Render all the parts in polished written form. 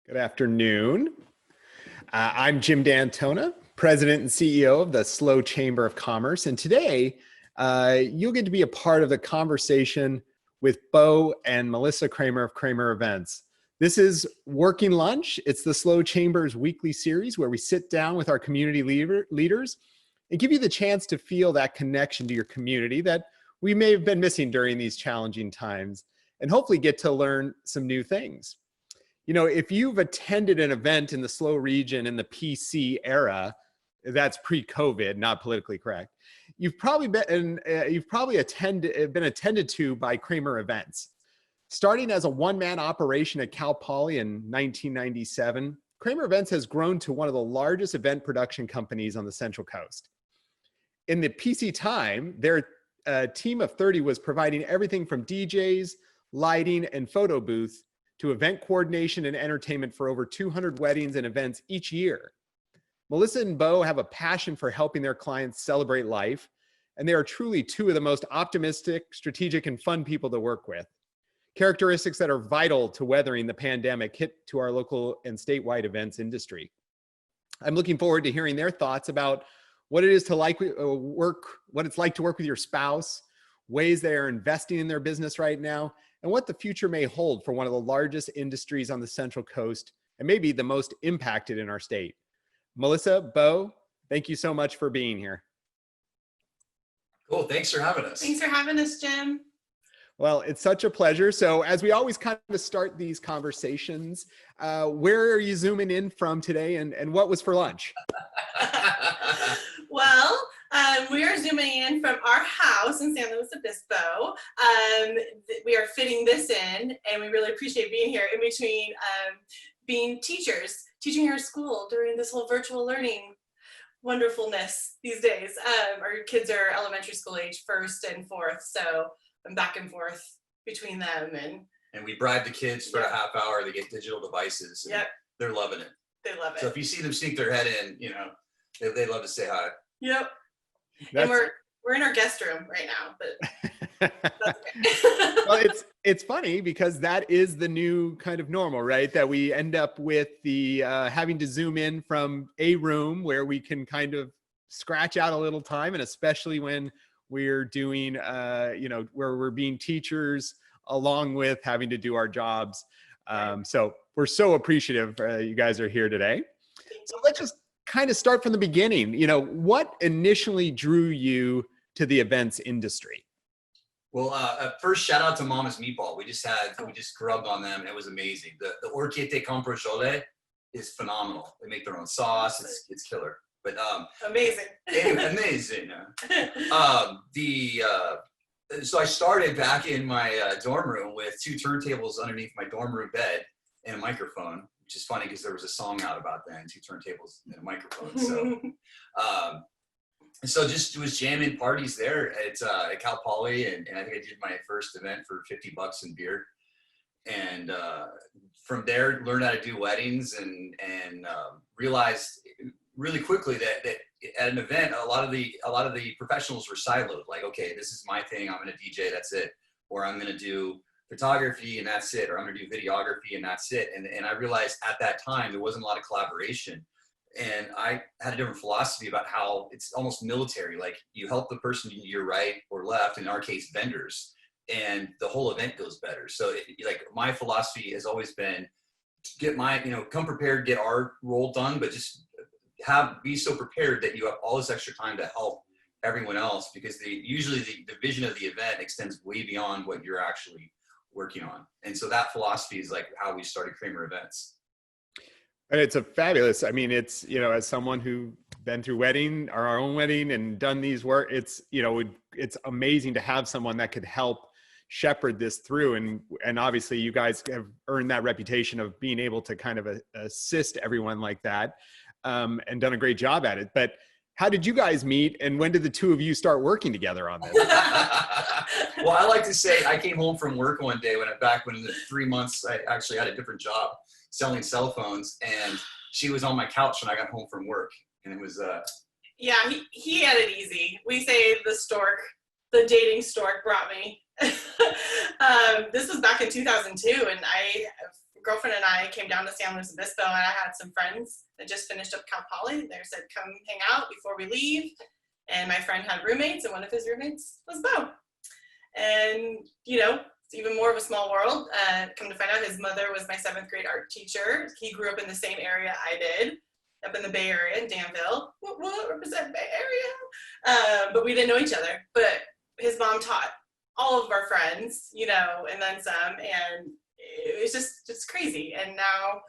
Good afternoon. I'm Jim D'Antona, President and CEO of the SLO Chamber of Commerce. And today, you'll get to be a part of the conversation with Beau and Melissa Kramer of Kramer Events. This is Working Lunch. It's the SLO Chamber's weekly series where we sit down with our community leaders and give you the chance to feel that connection to your community that we may have been missing during these challenging times, and hopefully get to learn some new things. You know, if you've attended an event in the SLO region in the PC era, that's pre-COVID, not politically correct, you've probably been attended to by Kramer Events. Starting as a one-man operation at Cal Poly in 1997, Kramer Events has grown to one of the largest event production companies on the Central Coast. In the PC time, their team of 30 was providing everything from DJs, lighting, and photo booths to event coordination and entertainment for over 200 weddings and events each year. Melissa and Beau have a passion for helping their clients celebrate life, and they are truly two of the most optimistic, strategic, and fun people to work with. Characteristics that are vital to weathering the pandemic hit to our local and statewide events industry. I'm looking forward to hearing their thoughts about what it is to what it's like to work with your spouse, ways they are investing in their business right now, and what the future may hold for one of the largest industries on the Central Coast and maybe the most impacted in our state. Melissa, Beau, thank you so much for being here. Cool, thanks for having us. Thanks for having us, Jim. Well, it's such a pleasure. So as we always kind of start these conversations, where are you zooming in from today, and what was for lunch? Well, we are zooming in from our house in San Luis Obispo. We are fitting this in, and we really appreciate being here in between being teachers, teaching our school during this whole virtual learning wonderfulness these days. Our kids are elementary school age, 1st and 4th, so I'm back and forth between them. And we bribe the kids for a half hour. They get digital devices. And yep. They're loving it. They love it. So if you see them sneak their head in, you know, they love to say hi. Yep. And we're in our guest room right now, but that's okay. Well, it's funny because that is the new kind of normal, right? That we end up with the having to zoom in from a room where we can kind of scratch out a little time, and especially when we're doing, where we're being teachers along with having to do our jobs. So we're so appreciative you guys are here today. So let's just kind of start from the beginning. You know, what initially drew you to the events industry? Well, first shout out to Mama's Meatball. We just grubbed on them and it was amazing. The Orchete Comprojole is phenomenal. They make their own sauce. It's killer. But amazing. Anyway, amazing. So I started back in my dorm room with 2 turntables underneath my dorm room bed and a microphone, which is funny because there was a song out about that, and 2 turntables and a microphone. So, so just was jamming parties there at Cal Poly, and I think I did my first event for $50 in beer, and from there learned how to do weddings, and realized really quickly that at an event, a lot of the professionals were siloed. Like, okay, this is my thing. I'm going to DJ. That's it. Or I'm going to do photography and that's it. Or I'm going to do videography and that's it. And I realized at that time there wasn't a lot of collaboration. And I had a different philosophy about how it's almost military. Like, you help the person to your right or left, in our case, vendors, and the whole event goes better. So like my philosophy has always been come prepared, get our role done, but just be so prepared that you have all this extra time to help everyone else, because usually the vision of the event extends way beyond what you're actually working on. And so that philosophy is like how we started Kramer Events. And it's it's, as someone who been through our own wedding and done these work, it's amazing to have someone that could help shepherd this through. And obviously you guys have earned that reputation of being able to kind of assist everyone like that. And done a great job at it. But how did you guys meet, and when did the 2 of you start working together on this? Well, I like to say I came home from work one day when in the 3 months I actually had a different job selling cell phones, and she was on my couch when I got home from work, and it was yeah, he had it easy. We say the dating stork brought me. This was back in 2002, and I girlfriend and I came down to San Luis Obispo, and I had some friends that just finished up Cal Poly. They said, come hang out before we leave. And my friend had roommates, and one of his roommates was Beau. And, you know, it's even more of a small world. Come to find out, his mother was my 7th grade art teacher. He grew up in the same area I did, up in the Bay Area in Danville. What represent Bay Area? But we didn't know each other. But his mom taught all of our friends, you know, and then some. And it was just crazy. And now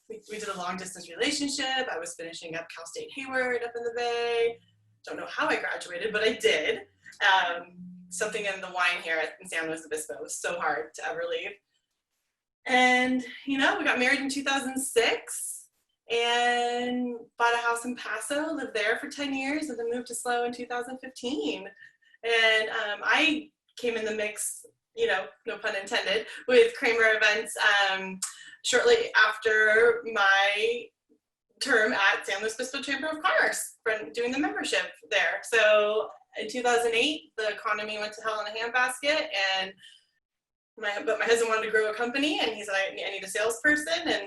we did a long distance relationship. I was finishing up Cal State Hayward up in the Bay. Don't know how I graduated, but I did. Something in the wine here in San Luis Obispo was so hard to ever leave. And, you know, we got married in 2006 and bought a house in Paso, lived there for 10 years, and then moved to SLO in 2015. And I came in the mix, you know, no pun intended, with Kramer Events shortly after my term at San Luis Obispo Chamber of Commerce, doing the membership there. So in 2008, the economy went to hell in a handbasket, and my husband wanted to grow a company, and he said, I need a salesperson, and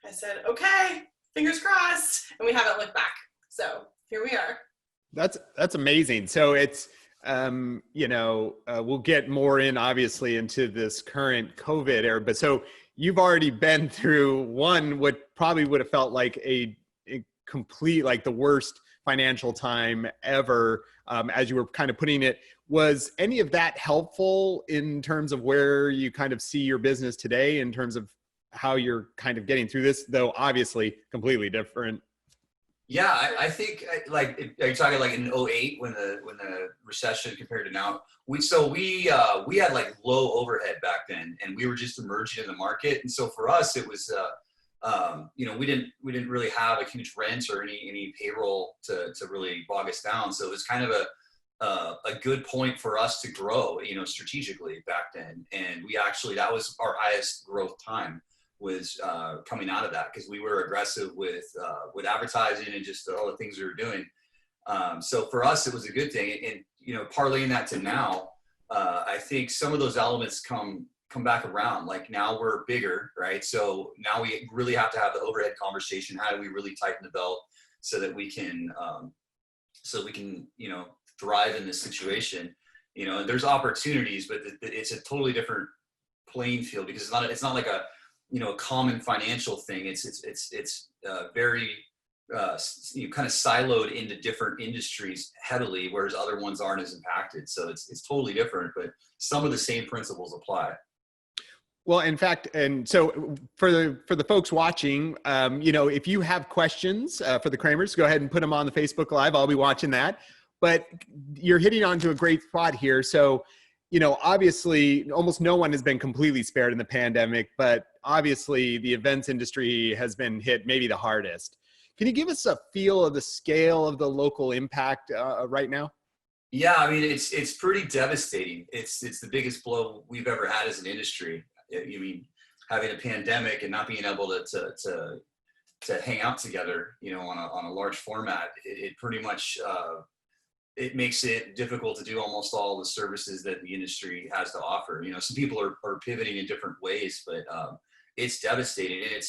I said, okay, fingers crossed, and we haven't looked back. So here we are. That's amazing. So it's, you know, we'll get more obviously into this current COVID era, but so you've already been through what probably would have felt like a complete, like the worst financial time ever, as you were kind of putting it. Was any of that helpful in terms of where you kind of see your business today, in terms of how you're kind of getting through this, though obviously completely different? Yeah, I think, like, are you talking like in 2008 when the recession compared to now? We had like low overhead back then, and we were just emerging in the market. And so for us, it was, you know, we didn't really have a huge rent or any payroll to really bog us down. So it was kind of a good point for us to grow, you know, strategically back then. And that was our highest growth time, was coming out of that, because we were aggressive with advertising and just all the things we were doing. So for us, it was a good thing. And, you know, parlaying that to now, I think some of those elements come back around. Like, now we're bigger, right? So now we really have to have the overhead conversation. How do we really tighten the belt so that we can, you know, thrive in this situation? You know, there's opportunities, but it's a totally different playing field, because it's not like a, you know, a common financial thing. It's very, you know, kind of siloed into different industries heavily, whereas other ones aren't as impacted. So it's totally different, but some of the same principles apply. Well, in fact, and so for the folks watching, you know, if you have questions for the Kramers, go ahead and put them on the Facebook Live. I'll be watching that. But you're hitting onto a great spot here. So, you know, obviously, almost no one has been completely spared in the pandemic, but obviously the events industry has been hit maybe the hardest. Can you give us a feel of the scale of the local impact right now? Yeah, I mean, it's pretty devastating. It's the biggest blow we've ever had as an industry. I mean, having a pandemic and not being able to hang out together, you know, on a large format, it pretty much it makes it difficult to do almost all the services that the industry has to offer. You know, some people are pivoting in different ways, but it's devastating. And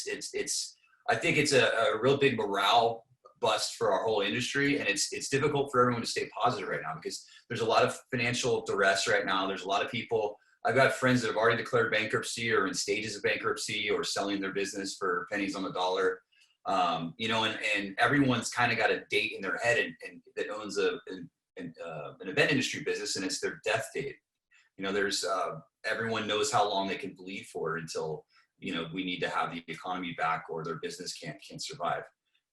I think it's a real big morale bust for our whole industry. And it's difficult for everyone to stay positive right now, because there's a lot of financial duress right now. There's a lot of people. I've got friends that have already declared bankruptcy, or in stages of bankruptcy, or selling their business for pennies on the dollar. You know, and everyone's kind of got a date in their head and that owns an event industry business, and it's their death date. You know, there's everyone knows how long they can bleed for until, you know, we need to have the economy back, or their business can't survive.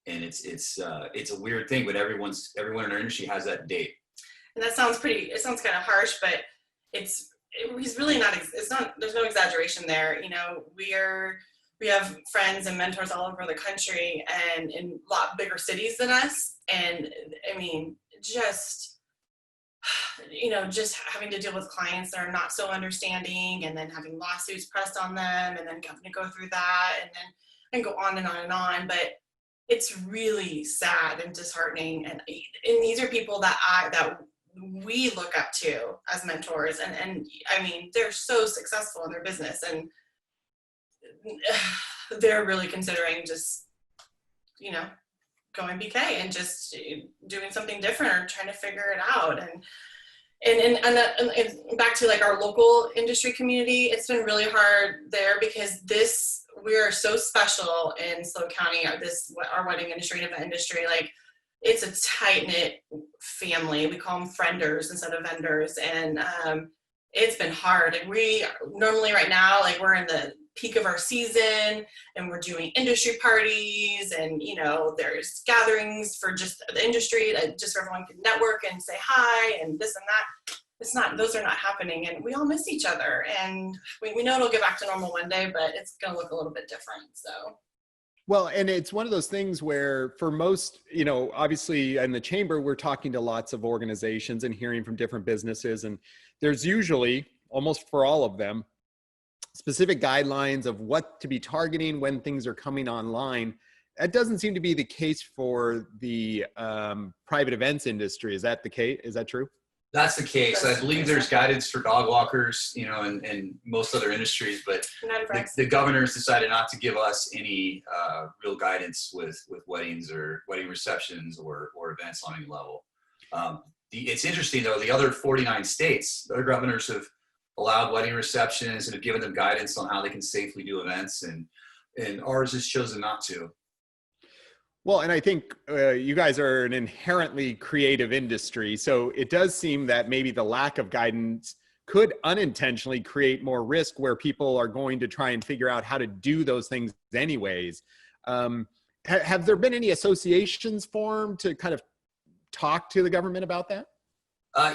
And it's a weird thing, but everyone in our industry has that date. And it sounds kind of harsh, but he's really not. There's no exaggeration there. You know, we have friends and mentors all over the country and in a lot bigger cities than us. And I mean, just, you know, just having to deal with clients that are not so understanding, and then having lawsuits pressed on them, and then having to go through that, and go on and on and on. But it's really sad and disheartening. And these are people that we look up to as mentors. And I mean, they're so successful in their business. And they're really considering just, going BK and just doing something different or trying to figure it out. And back to like our local industry community, it's been really hard there because we are so special in SLO County, our wedding industry and event industry. Like, it's a tight-knit family. We call them frienders instead of vendors. And it's been hard. And we normally right now, like, we're in the peak of our season and we're doing industry parties and, there's gatherings for just the industry, just so everyone can network and say hi and this and that. Those are not happening, and we all miss each other. And we know it'll get back to normal one day, but it's going to look a little bit different. So. Well, and it's one of those things where for most, obviously in the chamber, we're talking to lots of organizations and hearing from different businesses. And there's usually, almost for all of them, specific guidelines of what to be targeting when things are coming online. That doesn't seem to be the case for the private events industry. Is that the case? Is that true? That's the case. I believe there's guidance for dog walkers, and most other industries, but the governor's decided not to give us any real guidance with weddings or wedding receptions or events on any level. It's interesting though, the other 49 states, the other governors have allowed wedding receptions and have given them guidance on how they can safely do events, and ours has chosen not to. Well, and I think you guys are an inherently creative industry, so it does seem that maybe the lack of guidance could unintentionally create more risk where people are going to try and figure out how to do those things anyways. Have there been any associations formed to kind of talk to the government about that?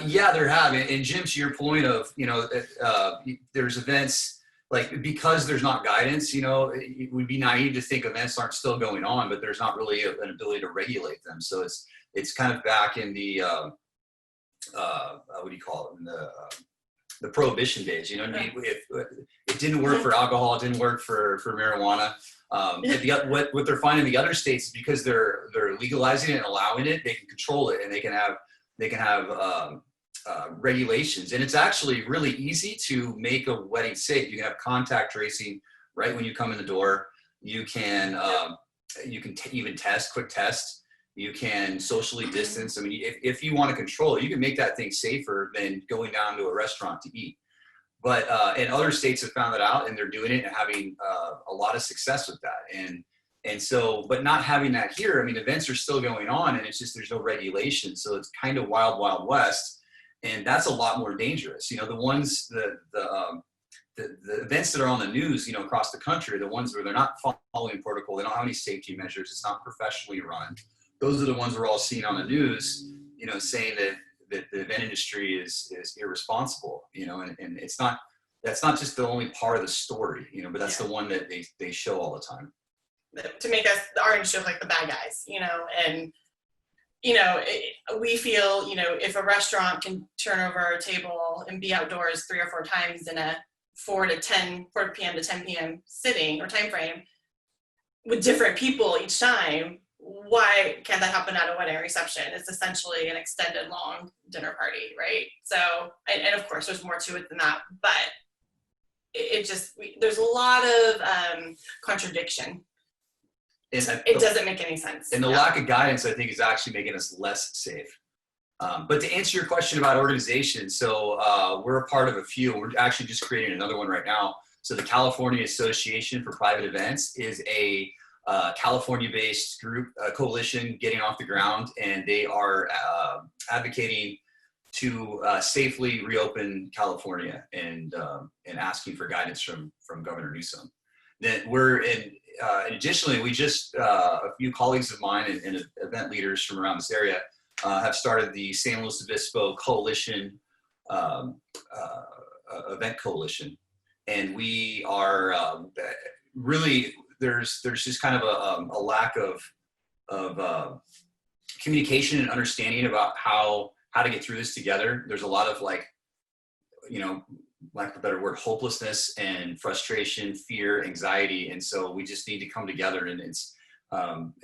Yeah, there have. And Jim, to your point of, there's events, like, because there's not guidance, it would be naive to think events aren't still going on, but there's not really an ability to regulate them. So it's kind of back in the, what do you call it? In the prohibition days, if it didn't work for alcohol, it didn't work for marijuana. But what they're finding in the other states is because they're legalizing it and allowing it, they can control it, and they can have regulations. And it's actually really easy to make a wedding safe. You can have contact tracing right when you come in the door. You can even quick test. You can socially distance. I mean, if you want to control it, you can make that thing safer than going down to a restaurant to eat. But and other states have found that out, and they're doing it and having a lot of success with that. And so, but not having that here, I mean, events are still going on, and it's just there's no regulation. So it's kind of wild, wild west. And that's a lot more dangerous. The ones, the events that are on the news, across the country, are the ones where they're not following protocol. They don't have any safety measures. It's not professionally run. Those are the ones we're all seeing on the news, saying that the event industry is irresponsible, and that's not just the only part of the story, but that's the one that they show all the time. To make our industry look like the bad guys, and we feel, if a restaurant can turn over a table and be outdoors 3 or 4 times in a 4 p.m. to 10 p.m. sitting or time frame with different people each time, why can't that happen at a wedding reception? It's essentially an extended long dinner party, right? So, and of course there's more to it than that, but there's a lot of contradiction. It doesn't make any sense. And the lack of guidance, I think, is actually making us less safe. But to answer your question about organizations, so we're a part of a few. We're actually just creating another one right now. So the California Association for Private Events is a California-based group, coalition getting off the ground, and they are advocating to safely reopen California and asking for guidance from Governor Newsom. Then we're in. And additionally, we just, a few colleagues of mine and event leaders from around this area have started the San Luis Obispo Coalition, Event Coalition. And we are really, there's just kind of a lack of communication and understanding about how to get through this together. There's a lot of lack of a better word, hopelessness and frustration, fear, anxiety. And so we just need to come together, and it's,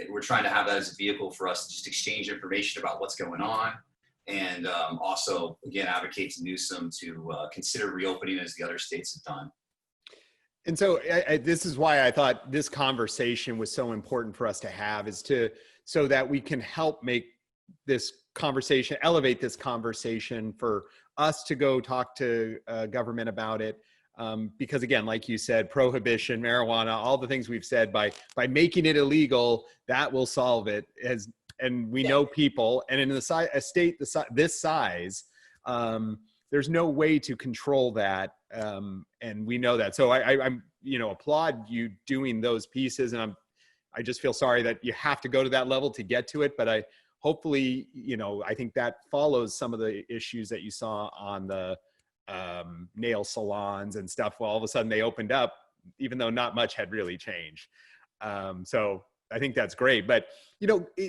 we're trying to have that as a vehicle for us to just exchange information about what's going on. And also, again, advocate to Newsom to consider reopening as the other states have done. And so this is why I thought this conversation was so important for us to have, is so that we can help make this conversation, elevate this conversation for us to go talk to government about it. Because again, like you said, prohibition, marijuana, all the things we've said, by making it illegal, that will solve it. And we know people, and in a state this size, there's no way to control that. And we know that. So I'm, applaud you doing those pieces. And I just feel sorry that you have to go to that level to get to it. But hopefully, I think that follows some of the issues that you saw on the nail salons and stuff. Well, all of a sudden they opened up, even though not much had really changed. So I think that's great. But,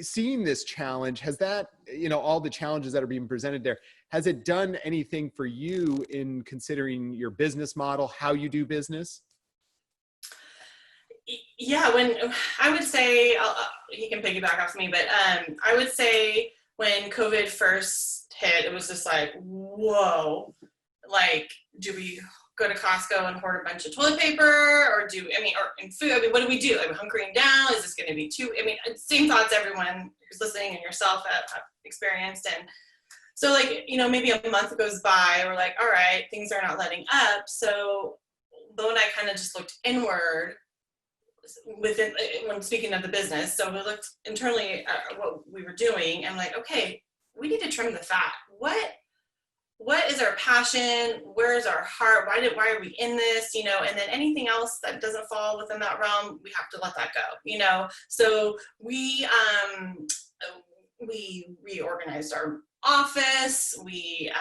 seeing this challenge, has that, all the challenges that are being presented there, has it done anything for you in considering your business model, how you do business? Yeah, when I would say, he can piggyback off me, but I would say when COVID first hit, it was just like, whoa, like, do we go to Costco and hoard a bunch of toilet paper, or and food? What do we do? Are we hunkering down? Is this going to be same thoughts everyone who's listening and yourself have experienced. And so maybe a month goes by, we're like, all right, things are not letting up. So Beau and I kind of just looked inward when speaking of the business. So we looked internally at what we were doing and like, okay, we need to trim the fat. What is our passion? Where is our heart? Why are we in this? And then anything else that doesn't fall within that realm, we have to let that go, So we reorganized our office. We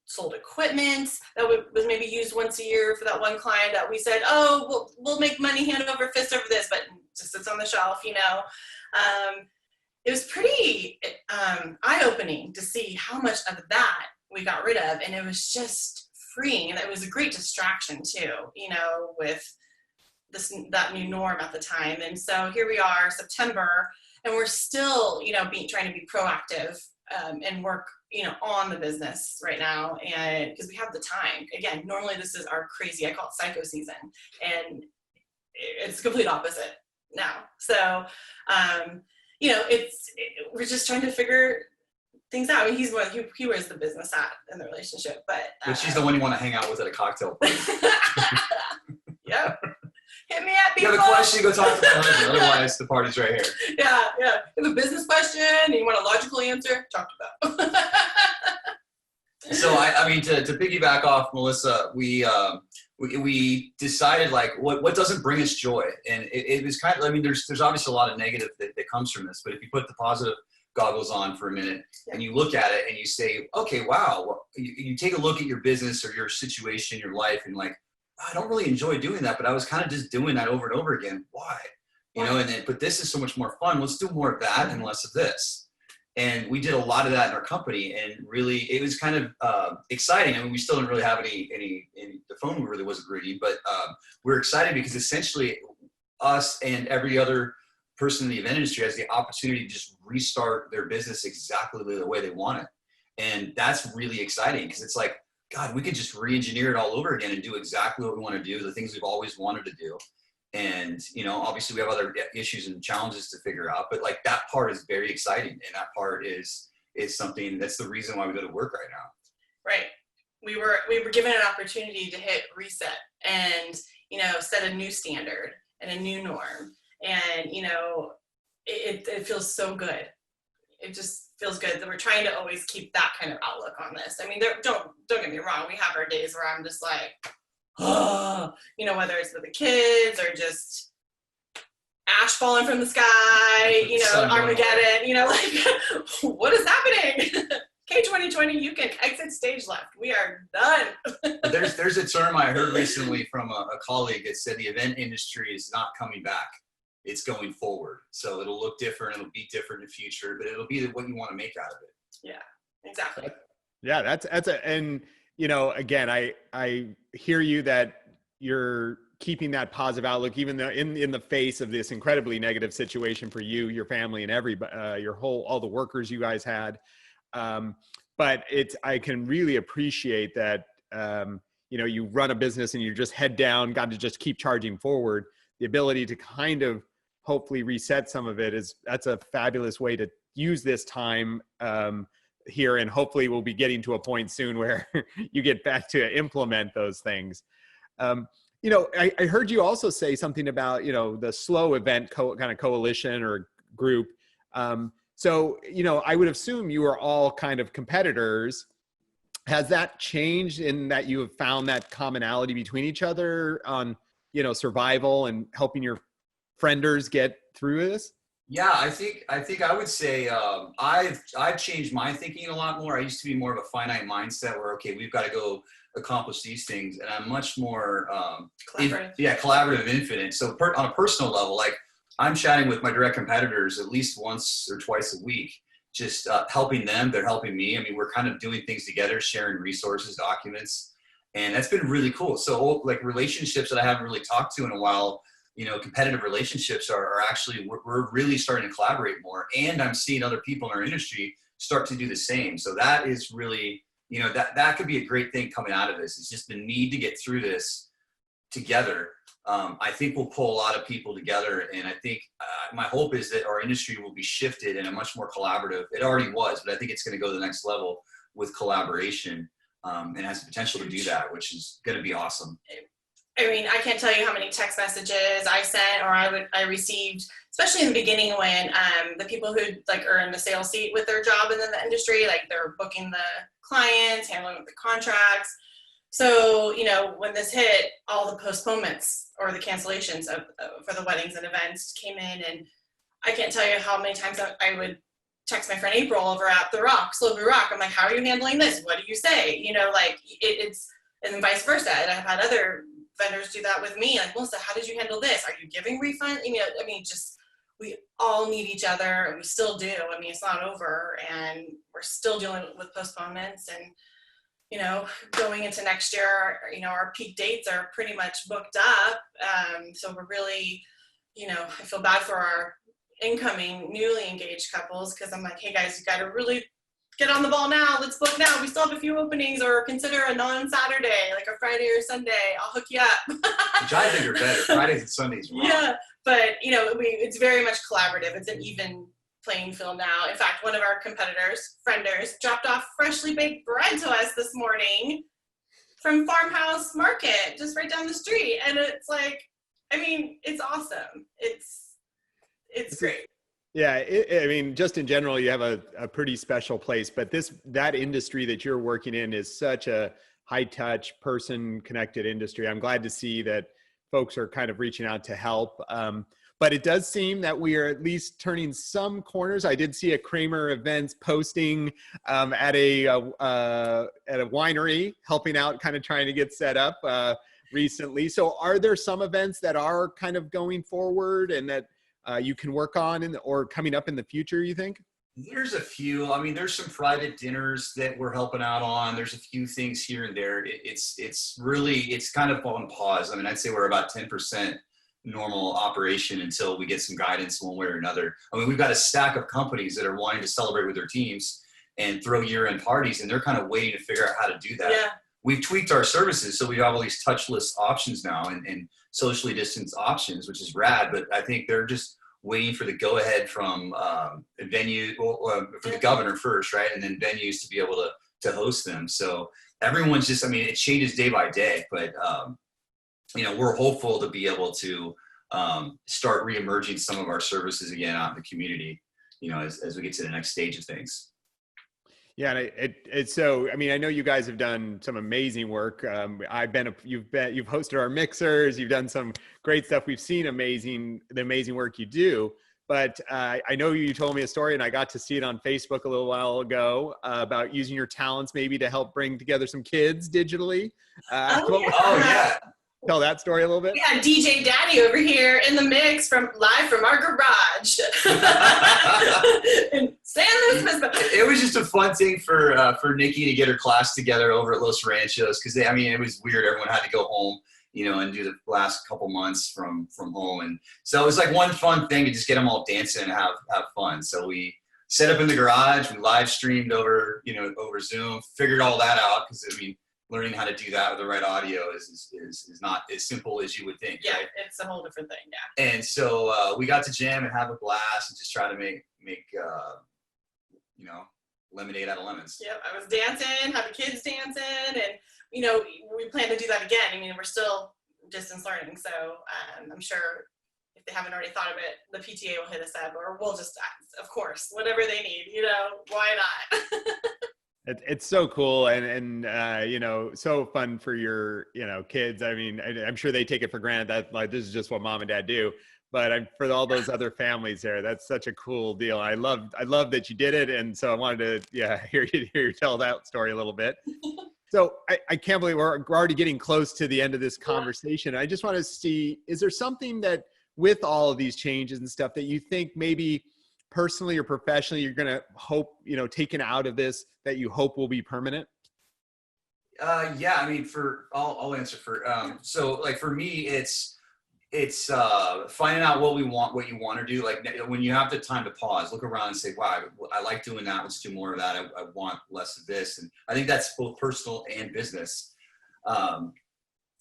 sold equipment that was maybe used once a year for that one client that we said, oh, we'll make money hand over fist over this, but it just sits on the shelf, It was pretty eye-opening to see how much of that we got rid of, and it was just freeing, and it was a great distraction too, with that new norm at the time. And so here we are, September, and we're still, trying to be proactive and work, on the business right now, and because we have the time. Again, normally this is our crazy, I call it psycho season, and it's the complete opposite now. So, we're just trying to figure things out. I mean, he wears the business hat in the relationship, but she's the one you want to hang out with at a cocktail party. Yep. Hit me up, people. You have a question, go talk to the husband. Otherwise, the party's right here. Yeah. You have a business question and you want a logical answer, talk to Beau. So, to piggyback off Melissa, we decided what doesn't bring us joy, and it was kind of, there's obviously a lot of negative that comes from this, but if you put the positive goggles on for a minute and you look at it and you say, okay, wow, you take a look at your business or your situation, your life, and I don't really enjoy doing that, but I was kind of just doing that over and over again. Why? But this is so much more fun. Let's do more of that and less of this. And we did a lot of that in our company, and really, it was kind of exciting. We still didn't really have any. The phone really wasn't greedy, but we're excited because essentially, us and every other person in the event industry has the opportunity to just restart their business exactly the way they want it, and that's really exciting because it's like, God, we could just re-engineer it all over again and do exactly what we want to do, the things we've always wanted to do. And, obviously we have other issues and challenges to figure out, but that part is very exciting. And that part is something that's the reason why we go to work right now. Right. We were given an opportunity to hit reset and, set a new standard and a new norm. And, it feels so good. It just feels good that we're trying to always keep that kind of outlook on this. Don't get me wrong. We have our days where I'm just like, oh, whether it's with the kids or just ash falling from the sky, Armageddon, what is happening? K2020, you can exit stage left. We are done. There's a term I heard recently from a colleague that said the event industry is not coming back. It's going forward. So it'll look different. It'll be different in the future, but it'll be what you want to make out of it. Yeah, exactly. Yeah, and again, I hear you that you're keeping that positive outlook, even though in the face of this incredibly negative situation for you, your family, and everybody, all the workers you guys had. But I can really appreciate that, you run a business and you just head down, got to just keep charging forward. The ability to kind of hopefully reset some of it that's a fabulous way to use this time here. And hopefully we'll be getting to a point soon where you get back to implement those things. I heard you also say something about, the slow event kind of coalition or group. So, I would assume you are all kind of competitors. Has that changed in that you have found that commonality between each other on, survival and helping your frienders get through this? Yeah, I think I would say I've changed my thinking a lot more. I used to be more of a finite mindset where, okay, we've got to go accomplish these things, and I'm much more collaborative and infinite. So on a personal level, like I'm chatting with my direct competitors at least once or twice a week, just helping them. They're helping me. I mean, we're kind of doing things together, sharing resources, documents, and that's been really cool. So like relationships that I haven't really talked to in a while, competitive relationships are actually, we're really starting to collaborate more, and I'm seeing other people in our industry start to do the same. So that is really, that could be a great thing coming out of this. It's just the need to get through this together. I think we'll pull a lot of people together, and I think my hope is that our industry will be shifted in a much more collaborative. It already was, but I think it's going to go to the next level with collaboration, and has the potential to do that, which is going to be awesome. I mean, I can't tell you how many text messages I sent or I received, especially in the beginning when the people who like are in the sales seat with their job in the industry, like they're booking the clients, handling the contracts. So, when this hit, all the postponements or the cancellations for the weddings and events came in, and I can't tell you how many times I would text my friend April over at the Slow Rock. I'm like, how are you handling this? What do you say? It's, and vice versa. And I've had other vendors do that with me. Like, Melissa, how did you handle this? Are you giving refund? We all need each other, and we still do. I mean, it's not over, and we're still dealing with postponements, and going into next year, our peak dates are pretty much booked up. So we're really, I feel bad for our incoming newly engaged couples, because I'm like, hey guys, you got to really get on the ball now. Let's book now. We still have a few openings, or consider a non-Saturday, like a Friday or Sunday. I'll hook you up. Which I think are better. Fridays and Sundays. Wrong. Yeah, but it's very much collaborative. It's an even playing field now. In fact, one of our competitors, frienders, dropped off freshly baked bread to us this morning from Farmhouse Market, just right down the street. And it's like, it's awesome. It's great. Yeah, just in general, you have a pretty special place, but that industry that you're working in is such a high-touch, person-connected industry. I'm glad to see that folks are kind of reaching out to help. But it does seem that we are at least turning some corners. I did see a Kramer Events posting at a winery, helping out, kind of trying to get set up recently. So are there some events that are kind of going forward and that you can work on or coming up in the future, you think? There's a few. There's some private dinners that we're helping out on. There's a few things here and there. It's kind of on pause. I'd say we're about 10% normal operation until we get some guidance one way or another. We've got a stack of companies that are wanting to celebrate with their teams and throw year-end parties, and they're kind of waiting to figure out how to do that. Yeah. We've tweaked our services, so we have all these touchless options now and socially distanced options, which is rad, but I think they're just waiting for the go-ahead from venue, for the governor first, right? And then venues to be able to host them. So everyone's just, it changes day by day, but we're hopeful to be able to start reemerging some of our services again out in the community, as we get to the next stage of things. Yeah, and so I know you guys have done some amazing work. You've hosted our mixers. You've done some great stuff. We've seen the amazing work you do. But I know you told me a story, and I got to see it on Facebook a little while ago about using your talents maybe to help bring together some kids digitally. Yeah. Tell that story a little bit. Yeah, DJ Daddy over here in the mix live from our garage. And it was just a fun thing for Nikki to get her class together over at Los Ranchos, because it was weird. Everyone had to go home, and do the last couple months from home, and so it was like one fun thing to just get them all dancing and have fun. So we set up in the garage, we live streamed over Zoom, figured all that out, because learning how to do that with the right audio is not as simple as you would think. Yeah, right? it's a whole different thing. Yeah. And so we got to jam and have a blast and just try to make lemonade out of lemons. Yep, I was dancing, had the kids dancing, and we plan to do that again. I mean, we're still distance learning, so I'm sure if they haven't already thought of it, the PTA will hit us up, or we'll just, of course, whatever they need. Why not? It's so cool and so fun for your kids. I mean, I'm sure they take it for granted that like this is just what mom and dad do. But for all those other families there, that's such a cool deal. I love that you did it, and so I wanted to hear you tell that story a little bit. So I can't believe we're already getting close to the end of this conversation. I just want to see, is there something that with all of these changes and stuff that you think maybe personally or professionally you're going to hope taken out of this that you hope will be permanent? Yeah, I mean, I'll answer for so like for me it's finding out what you want to do. Like when you have the time to pause, look around and say, wow, I like doing that. Let's do more of that. I want less of this. And I think that's both personal and business.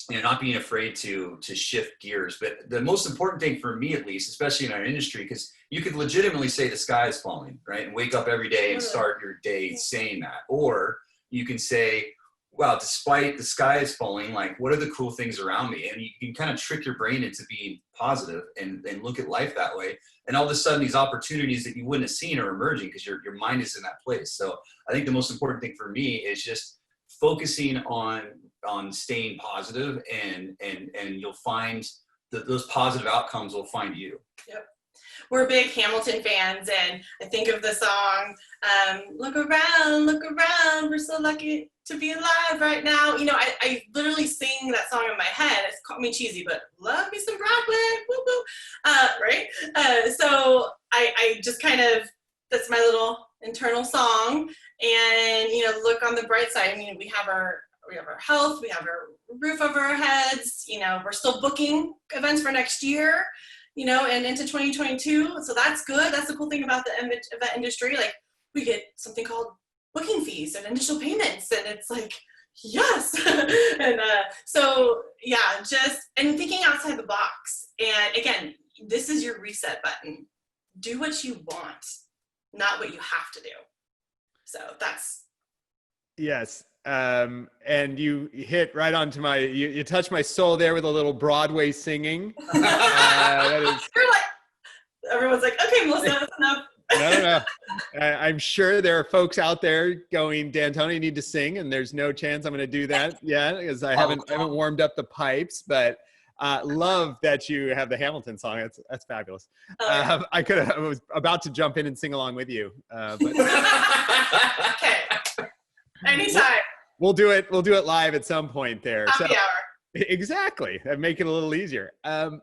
Not being afraid to shift gears. But the most important thing for me, at least, especially in our industry, because you could legitimately say the sky is falling, right? And wake up every day and start your day saying that. Or you can say, wow, despite the sky is falling, like what are the cool things around me? And you can kind of trick your brain into being positive and look at life that way. And all of a sudden these opportunities that you wouldn't have seen are emerging because your mind is in that place. So I think the most important thing for me is just focusing on staying positive and you'll find that those positive outcomes will find you. Yep. We're big Hamilton fans, and I think of the song, look around, we're so lucky to be alive right now. I literally sing that song in my head. It's called me cheesy, but love me some Broadway, woo woo, right? So I just kind of, that's my little internal song, and look on the bright side. I mean, we have our health, we have our roof over our heads, we're still booking events for next year, and into 2022. So that's good. That's the cool thing about the event industry. Like we get something called booking fees and initial payments, and it's like, yes. And so yeah, and thinking outside the box. And again, this is your reset button. Do what you want, not what you have to do. So that's. Yes. And you hit right onto you touched my soul there with a little Broadway singing. That is. Everyone's like, okay, Melissa, that's enough. No. I'm sure there are folks out there going, D'Antoni, you need to sing, and there's no chance I'm going to do that yet because I haven't warmed up the pipes. But love that you have the Hamilton song. That's fabulous. I was about to jump in and sing along with you. But okay. Anytime. We'll do it live at some point there. Happy hour. Exactly. Make it a little easier.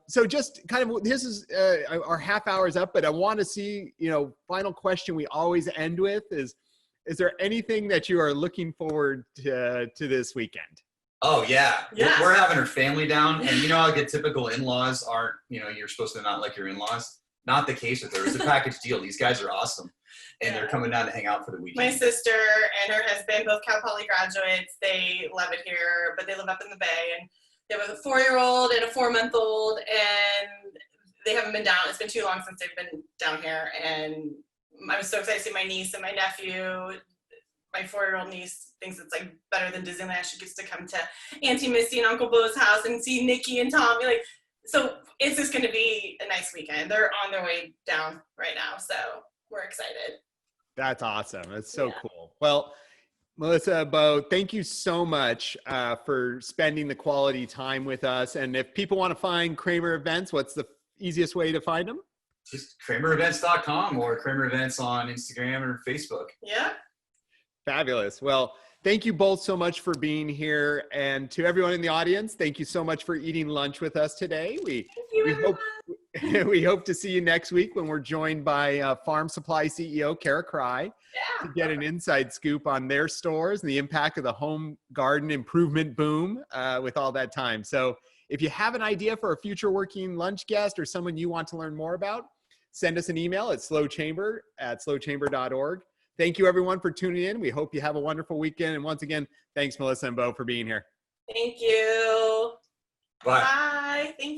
So just kind of, this is our half hour's up, but I want to see, final question we always end with is there anything that you are looking forward to this weekend? Oh yeah. Yes. We're having her family down, and how the typical in-laws aren't, you're supposed to not like your in-laws. Not the case with her. It's a package deal. These guys are awesome. And they're coming down to hang out for the weekend. My sister and her husband, both Cal Poly graduates, they love it here, but they live up in the Bay, and they have a 4-year-old and a 4-month-old, and they haven't been down. It's been too long since they've been down here, and I'm so excited to see my niece and my nephew. My 4-year-old niece thinks it's like better than Disneyland. She gets to come to Auntie Missy and Uncle Beau's house and see Nikki and Tommy. So it's just going to be a nice weekend. They're on their way down right now, so we're excited. That's awesome. That's so cool. Well, Melissa, Beau, thank you so much for spending the quality time with us. And if people want to find Kramer Events, what's the easiest way to find them? Just kramerevents.com or Kramer Events on Instagram or Facebook. Yeah. Fabulous. Well, thank you both so much for being here. And to everyone in the audience, thank you so much for eating lunch with us today. We hope to see you next week when we're joined by Farm Supply CEO Kara Cry to get an inside scoop on their stores and the impact of the home garden improvement boom with all that time. So if you have an idea for a future working lunch guest or someone you want to learn more about, send us an email at slowchamber@slowchamber.org. Thank you, everyone, for tuning in. We hope you have a wonderful weekend. And once again, thanks, Melissa and Beau, for being here. Thank you. Bye. Bye. Thank you.